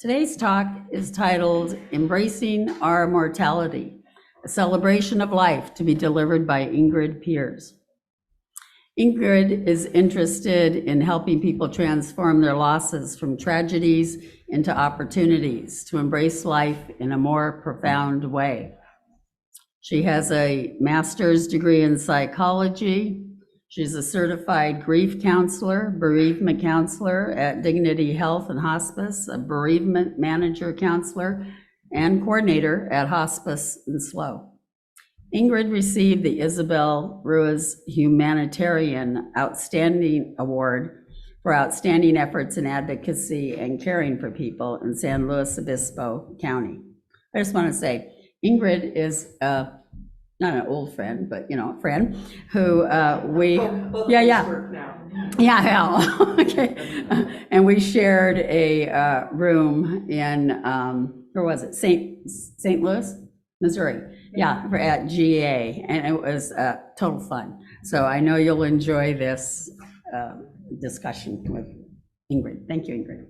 Today's talk is titled Embracing Our Mortality, a celebration of life, to be delivered by Ingrid Pires. Ingrid is interested in helping people transform their losses from tragedies into opportunities to embrace life in a more profound way. She has a master's degree in psychology. She's a certified grief counselor, bereavement counselor at Dignity Health and Hospice, a bereavement manager counselor, and coordinator at Hospice in SLO. Ingrid received the Isabel Ruiz Humanitarian Outstanding Award for outstanding efforts in advocacy and caring for people in San Luis Obispo County. I just want to say, Ingrid is not an old friend, but a friend who okay, and we shared a room in where was it? St. Louis, Missouri. Yeah, at GA, and it was total fun. So I know you'll enjoy this discussion with Ingrid. Thank you, Ingrid.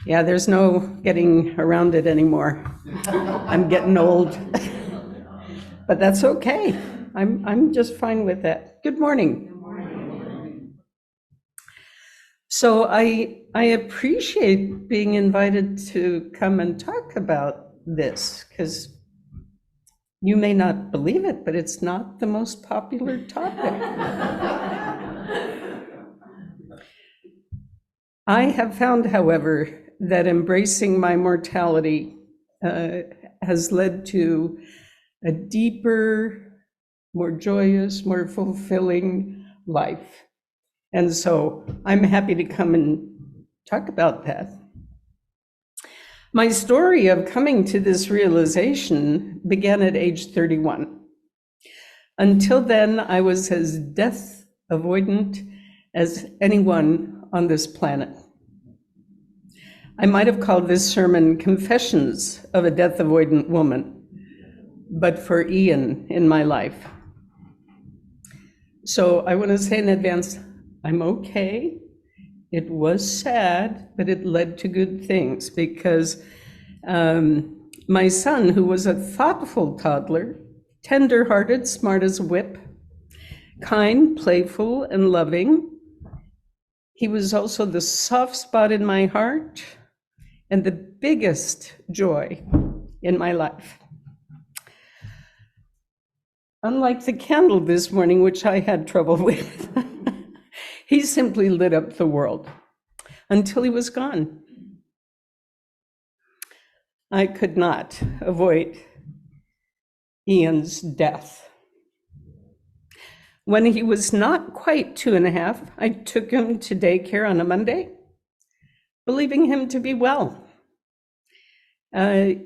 Yeah, there's no getting around it anymore. I'm getting old, but that's okay. I'm just fine with that. Good morning. So I appreciate being invited to come and talk about this, because you may not believe it, but it's not the most popular topic. I have found, however, that embracing my mortality has led to a deeper, more joyous, more fulfilling life. And so I'm happy to come and talk about that. My story of coming to this realization began at age 31. Until then, I was as death avoidant as anyone on this planet. I might have called this sermon Confessions of a Death Avoidant Woman, but for Ian in my life. So I want to say in advance, I'm okay. It was sad, but it led to good things, because my son, who was a thoughtful toddler, tender-hearted, smart as a whip, kind, playful, and loving, he was also the soft spot in my heart and the biggest joy in my life. Unlike the candle this morning, which I had trouble with, he simply lit up the world until he was gone. I could not avoid Ian's death. When he was not quite 2.5, I took him to daycare on a Monday, believing him to be well.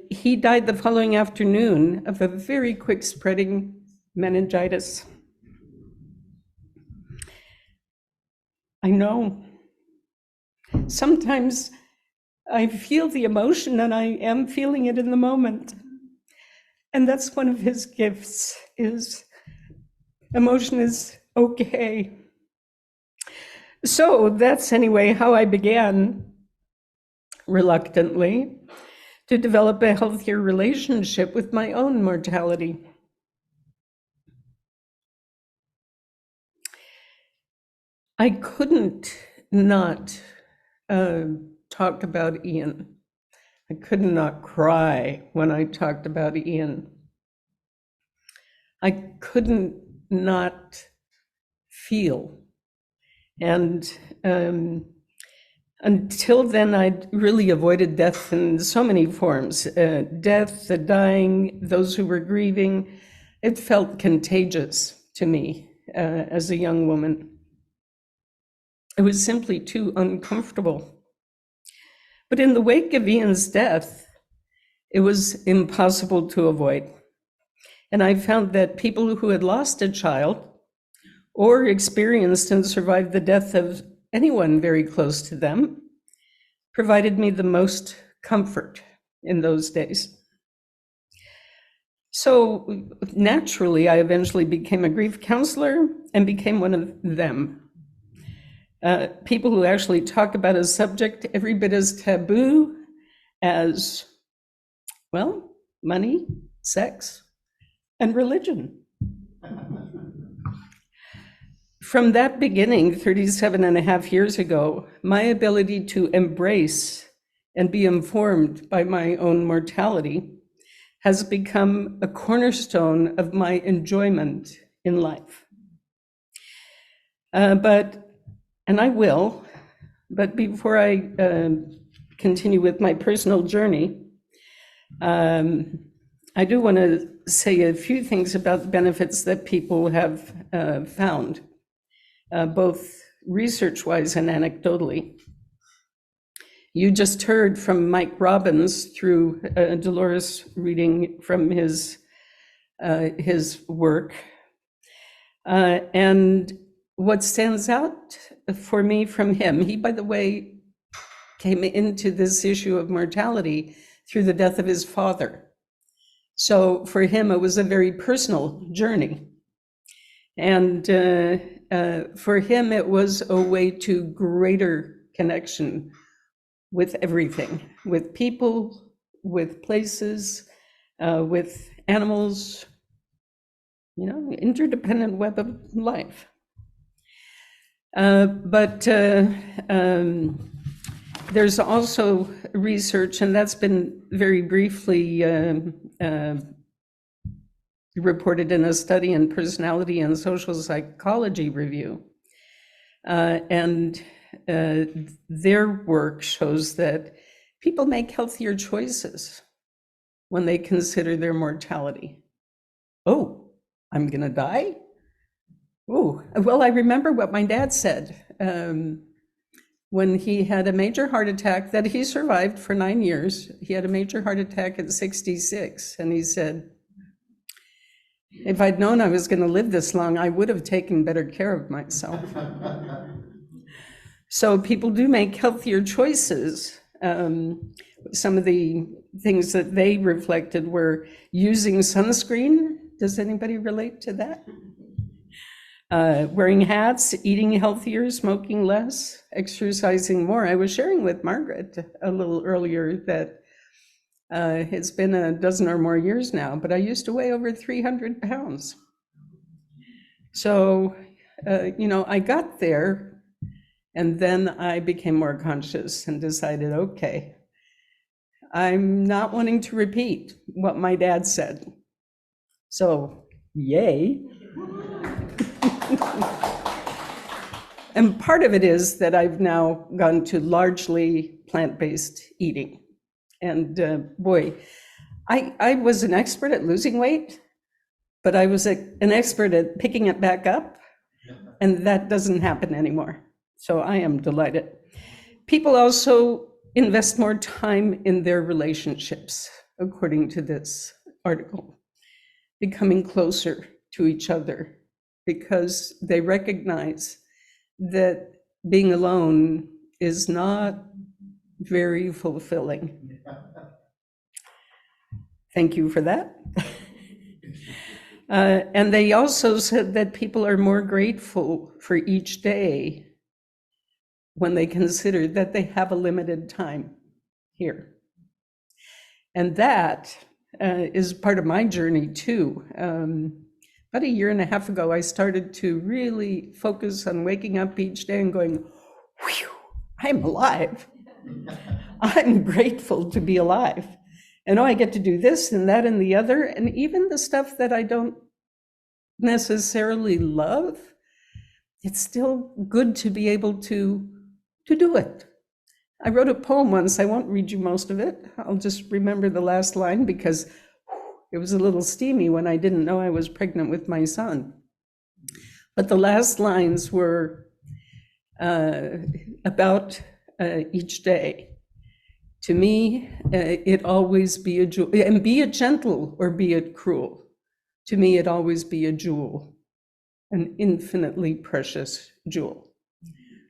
He died the following afternoon of a very quick spreading meningitis. I know. Sometimes I feel the emotion, and I am feeling it in the moment. And that's one of his gifts, is emotion is okay. So that's anyway how I began, reluctantly, to develop a healthier relationship with my own mortality. I couldn't not talk about Ian. I could not cry when I talked about Ian. I couldn't not feel. And until then, I'd really avoided death in so many forms. Death, the dying, those who were grieving. It felt contagious to me as a young woman. It was simply too uncomfortable. But in the wake of Ian's death, it was impossible to avoid. And I found that people who had lost a child or experienced and survived the death of anyone very close to them provided me the most comfort in those days. So naturally, I eventually became a grief counselor and became one of them. People who actually talk about a subject every bit as taboo as, well, money, sex, and religion. From that beginning, 37 and a half years ago, my ability to embrace and be informed by my own mortality has become a cornerstone of my enjoyment in life. And I will, but before I continue with my personal journey, I do want to say a few things about the benefits that people have found, both research-wise and anecdotally. You just heard from Mike Robbins through Dolores reading from his work. And what stands out for me from him, he, by the way, came into this issue of mortality through the death of his father. So for him, it was a very personal journey. And for him, it was a way to greater connection with everything, with people, with places, with animals, interdependent web of life. But there's also research, and that's been very briefly reported in a study in Personality and Social Psychology Review. And their work shows that people make healthier choices when they consider their mortality. Oh, I'm going to die? Oh, well, I remember what my dad said when he had a major heart attack that he survived for 9 years. He had a major heart attack at 66, and he said, if I'd known I was going to live this long, I would have taken better care of myself. So people do make healthier choices. Some of the things that they reflected were using sunscreen. Does anybody relate to that? Wearing hats, eating healthier, smoking less, exercising more. I was sharing with Margaret a little earlier that it's been a dozen or more years now, but I used to weigh over 300 pounds. So, I got there, and then I became more conscious and decided, okay, I'm not wanting to repeat what my dad said. So, yay. And part of it is that I've now gone to largely plant-based eating. And boy, I was an expert at losing weight, but I was an expert at picking it back up, and that doesn't happen anymore. So I am delighted. People also invest more time in their relationships, according to this article, becoming closer to each other because they recognize that being alone is not very fulfilling. Thank you for that. And they also said that people are more grateful for each day when they consider that they have a limited time here. And that is part of my journey too. About a year and a half ago, I started to really focus on waking up each day and going, whew, I'm alive. I'm grateful to be alive. And I get to do this and that and the other, and even the stuff that I don't necessarily love, it's still good to be able to do it. I wrote a poem once. I won't read you most of it. I'll just remember the last line because it was a little steamy when I didn't know I was pregnant with my son. But the last lines were about each day. To me, it always be a jewel, and be it gentle or be it cruel. To me, it always be a jewel, an infinitely precious jewel.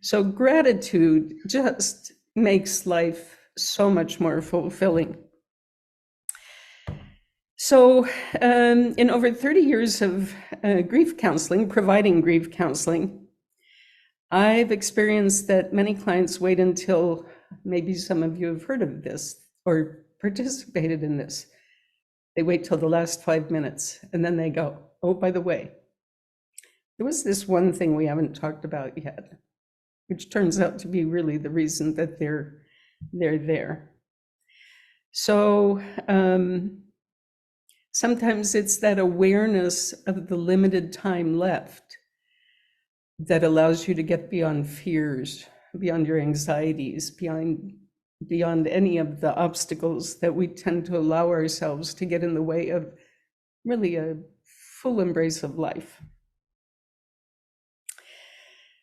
So gratitude just makes life so much more fulfilling. So in over 30 years of grief counseling, providing grief counseling, I've experienced that many clients wait until, maybe some of you have heard of this or participated in this. They wait till the last 5 minutes and then they go, oh, by the way, there was this one thing we haven't talked about yet, which turns out to be really the reason that they're there. So sometimes it's that awareness of the limited time left that allows you to get beyond fears, beyond your anxieties, beyond any of the obstacles that we tend to allow ourselves to get in the way of really a full embrace of life.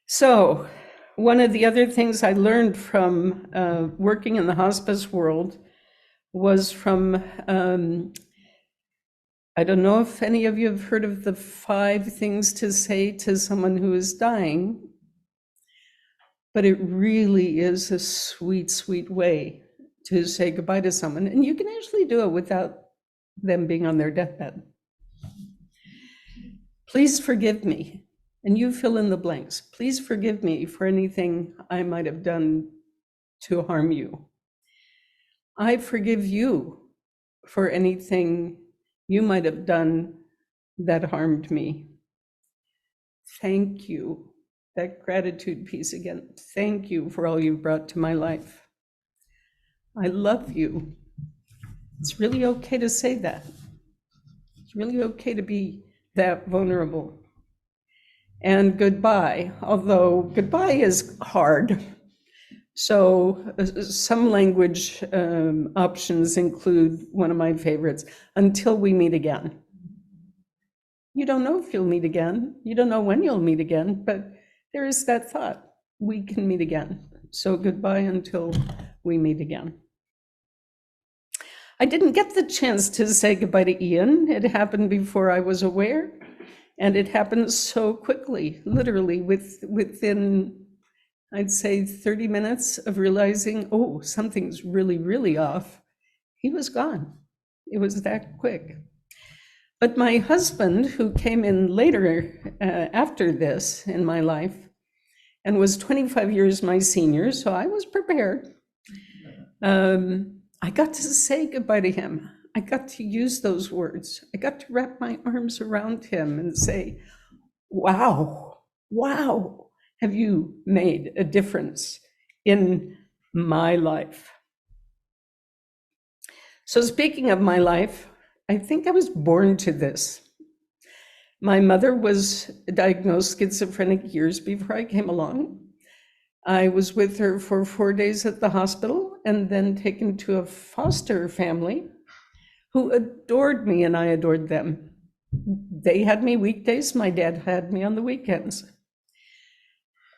So one of the other things I learned from working in the hospice world was from, I don't know if any of you have heard of the 5 things to say to someone who is dying, but it really is a sweet, sweet way to say goodbye to someone. And you can actually do it without them being on their deathbed. Please forgive me. And you fill in the blanks. Please forgive me for anything I might have done to harm you. I forgive you for anything you might have done that harmed me. Thank you. That gratitude piece again. Thank you for all you've brought to my life. I love you. It's really okay to say that. It's really okay to be that vulnerable. And goodbye, although goodbye is hard. So some language options include one of my favorites, until we meet again. You don't know if you'll meet again. You don't know when you'll meet again, but there is that thought, we can meet again. So goodbye until we meet again. I didn't get the chance to say goodbye to Ian. It happened before I was aware. And it happened so quickly, literally within, I'd say, 30 minutes of realizing, oh, something's really, really off. He was gone. It was that quick. But my husband, who came in later after this in my life, and was 25 years my senior, so I was prepared. I got to say goodbye to him. I got to use those words. I got to wrap my arms around him and say, wow, wow, have you made a difference in my life? So speaking of my life, I think I was born to this. My mother was diagnosed schizophrenic years before I came along. I was with her for 4 days at the hospital and then taken to a foster family who adored me and I adored them. They had me weekdays, my dad had me on the weekends.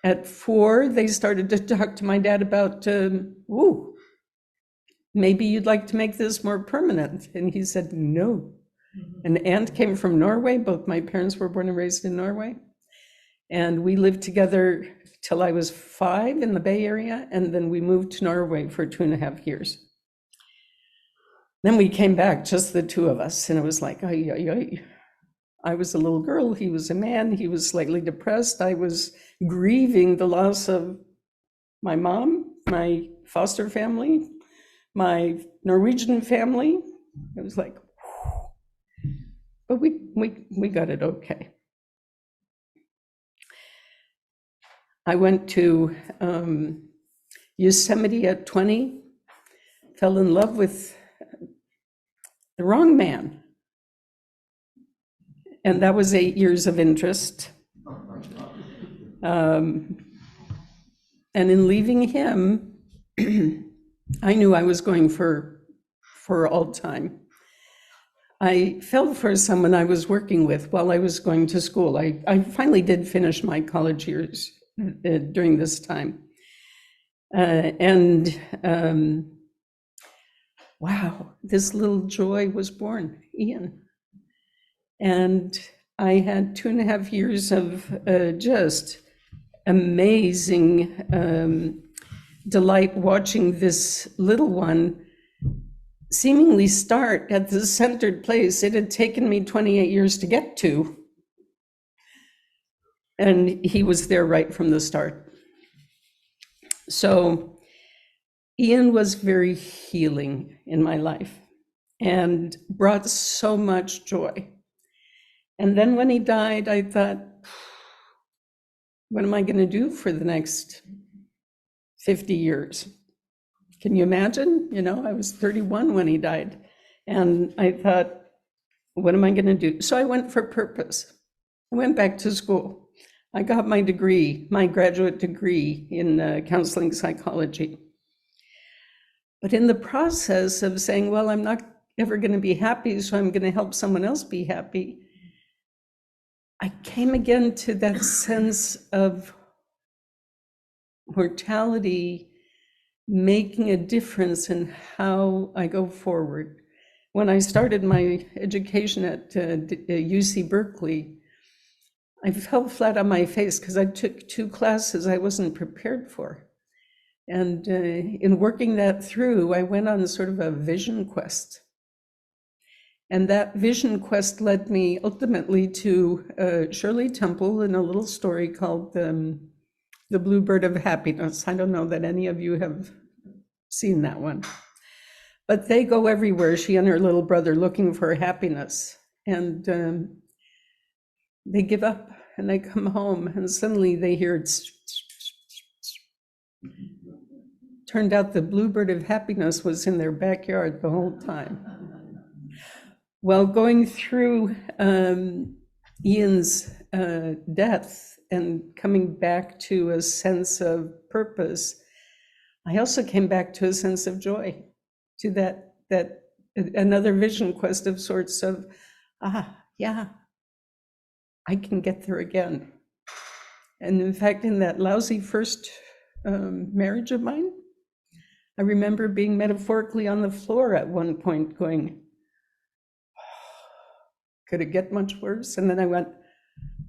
At 4, they started to talk to my dad about, maybe you'd like to make this more permanent. And he said, no. An aunt came from Norway. Both my parents were born and raised in Norway. And we lived together till I was 5 in the Bay Area. And then we moved to Norway for 2.5 years. Then we came back, just the 2 of us, and it was like, ay, ay, ay. I was a little girl, he was a man, he was slightly depressed. I was grieving the loss of my mom, my foster family, my Norwegian family. It was like, whew. But we got it okay. I went to Yosemite at 20, fell in love with the wrong man. And that was 8 years of interest. And in leaving him, I knew I was going for all time. I fell for someone I was working with while I was going to school. I finally did finish my college years during this time. Wow, this little joy was born, Ian. And I had 2.5 years of just amazing delight watching this little one seemingly start at the centered place it had taken me 28 years to get to. And he was there right from the start. So Ian was very healing in my life and brought so much joy. And then when he died, I thought, what am I going to do for the next 50 years? Can you imagine? You know, I was 31 when he died. And I thought, what am I going to do? So I went for purpose. I went back to school. I got my degree, my graduate degree in counseling psychology. But in the process of saying, well, I'm not ever going to be happy, so I'm going to help someone else be happy, I came again to that sense of mortality making a difference in how I go forward. When I started my education at UC Berkeley, I fell flat on my face because I took 2 classes I wasn't prepared for. And in working that through, I went on sort of a vision quest. And that vision quest led me ultimately to Shirley Temple in a little story called The Bluebird of Happiness. I don't know that any of you have seen that one. But they go everywhere, she and her little brother, looking for happiness. And they give up and they come home and suddenly they hear it. Turned out the bluebird of happiness was in their backyard the whole time. Well, going through Ian's death and coming back to a sense of purpose, I also came back to a sense of joy, to that another vision quest of sorts of, yeah, I can get there again. And in fact, in that lousy first marriage of mine, I remember being metaphorically on the floor at one point going, could it get much worse? And then I went,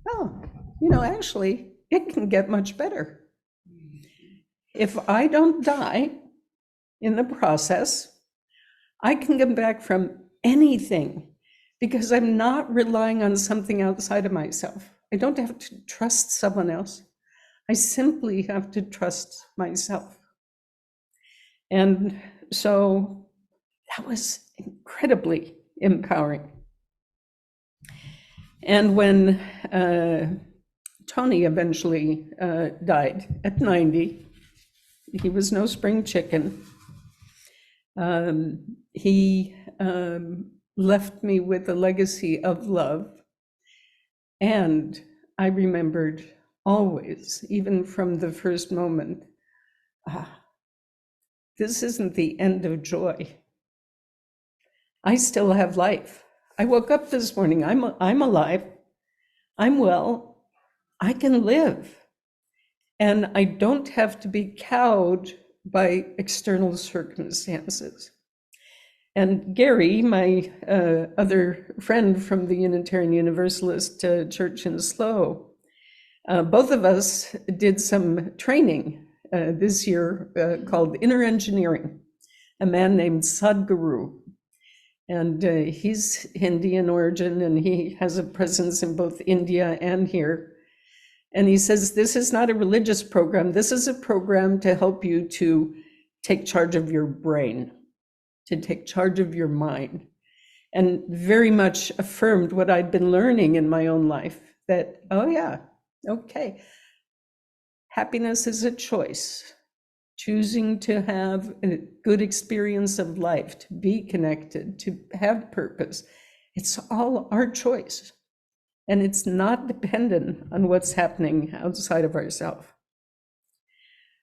oh, you know, actually, it can get much better. If I don't die in the process, I can come back from anything because I'm not relying on something outside of myself. I don't have to trust someone else. I simply have to trust myself. And so that was incredibly empowering. And when Tony eventually died at 90, he was no spring chicken. He left me with a legacy of love. And I remembered always, even from the first moment, this isn't the end of joy. I still have life. I woke up this morning, I'm alive, I'm well, I can live. And I don't have to be cowed by external circumstances. And Gary, my other friend from the Unitarian Universalist Church in Slough, both of us did some training this year called Inner Engineering, a man named Sadhguru. And he's Hindi in origin, and he has a presence in both India and here. And he says, this is not a religious program. This is a program to help you to take charge of your brain, to take charge of your mind. And very much affirmed what I'd been learning in my own life, that, oh yeah, okay. Happiness is a choice. Choosing to have a good experience of life, to be connected, to have purpose. It's all our choice. And it's not dependent on what's happening outside of ourselves.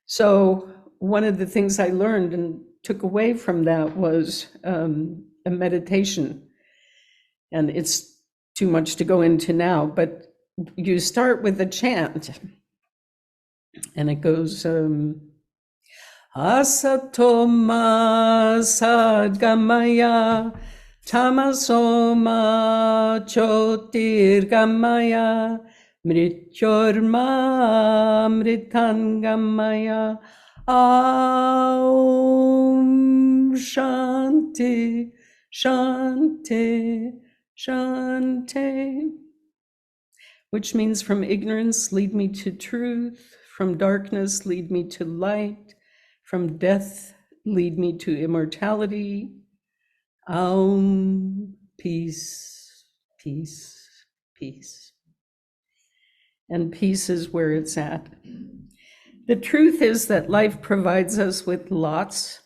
So one of the things I learned and took away from that was a meditation. And it's too much to go into now, but you start with a chant. And it goes, Asatoma sadgamaya tamasoma chotirgamaya mrityorma mritangamaya aum Shanti, Shanti, Shanti. Which means from ignorance, lead me to truth. From darkness, lead me to light. From death, lead me to immortality. Aum, peace, peace, peace. And peace is where it's at. The truth is that life provides us with lots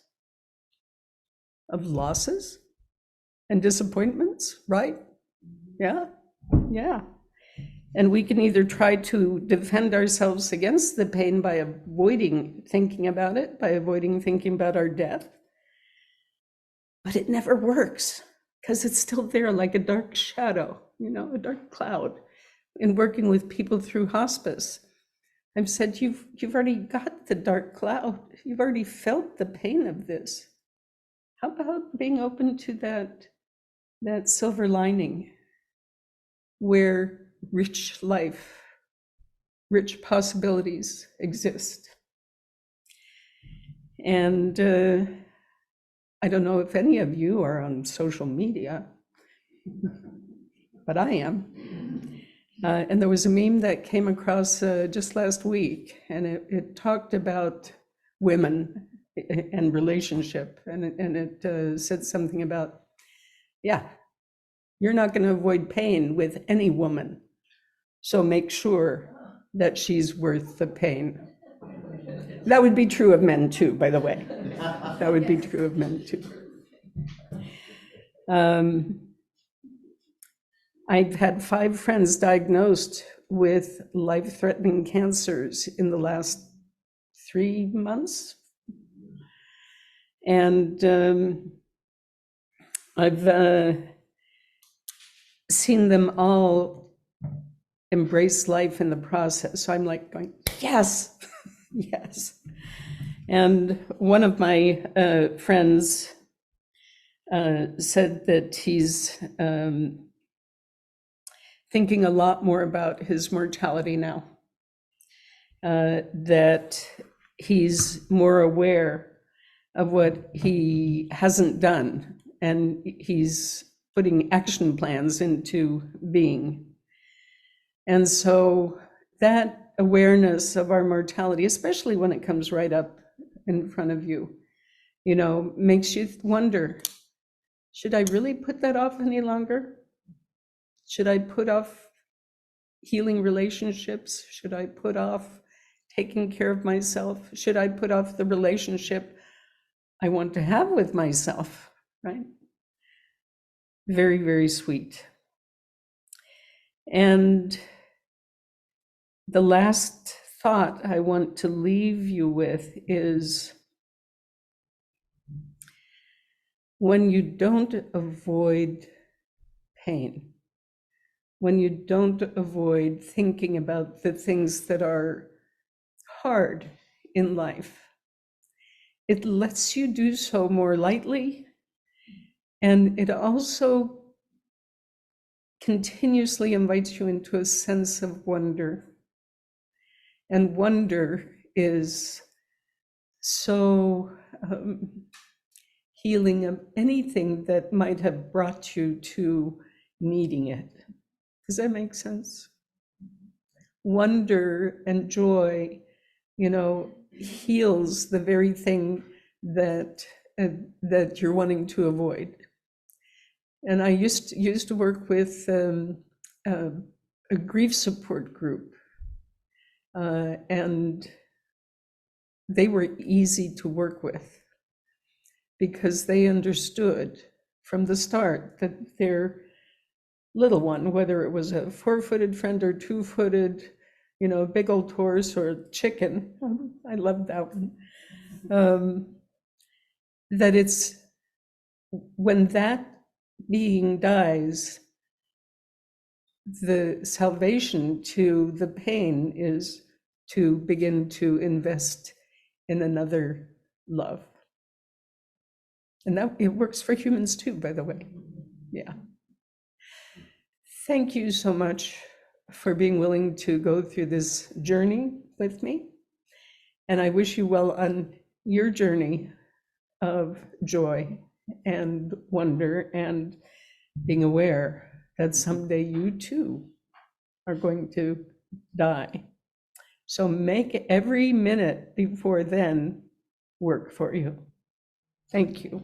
of losses and disappointments, right? Yeah, yeah. And we can either try to defend ourselves against the pain by avoiding thinking about it, by avoiding thinking about our death. But it never works because it's still there like a dark shadow, a dark cloud. In working with people through hospice, I've said, you've already got the dark cloud. You've already felt the pain of this. How about being open to that silver lining where rich life, rich possibilities exist? And I don't know if any of you are on social media, but I am. And there was a meme that came across just last week, and it talked about women and relationship, and it said something about, yeah, you're not going to avoid pain with any woman, so make sure that she's worth the pain. That would be true of men too, by the way. That would be true of men too. I've had 5 friends diagnosed with life-threatening cancers in the last 3 months. And I've seen them all embrace life in the process. So I'm like going, yes, yes. And one of my friends said that he's thinking a lot more about his mortality now, that he's more aware of what he hasn't done, and he's putting action plans into being. And so that awareness of our mortality, especially when it comes right up in front of you, makes you wonder, should I really put that off any longer? Should I put off healing relationships? Should I put off taking care of myself? Should I put off the relationship I want to have with myself, right? Very, very sweet. And the last thought I want to leave you with is, when you don't avoid pain, when you don't avoid thinking about the things that are hard in life, it lets you do so more lightly, and it also continuously invites you into a sense of wonder. And wonder is so healing of anything that might have brought you to needing it. Does that make sense? Wonder and joy, heals the very thing that you're wanting to avoid. And I used to work with a grief support group, and they were easy to work with because they understood from the start that their little one, whether it was a 4-footed friend or 2-footed, a big old horse or a chicken, I love that one, that it's when that being dies, the salvation to the pain is to begin to invest in another love. And that it works for humans too, by the way. Yeah. Thank you so much for being willing to go through this journey with me. And I wish you well on your journey of joy and wonder and being aware that someday you too are going to die. So make every minute before then work for you. Thank you.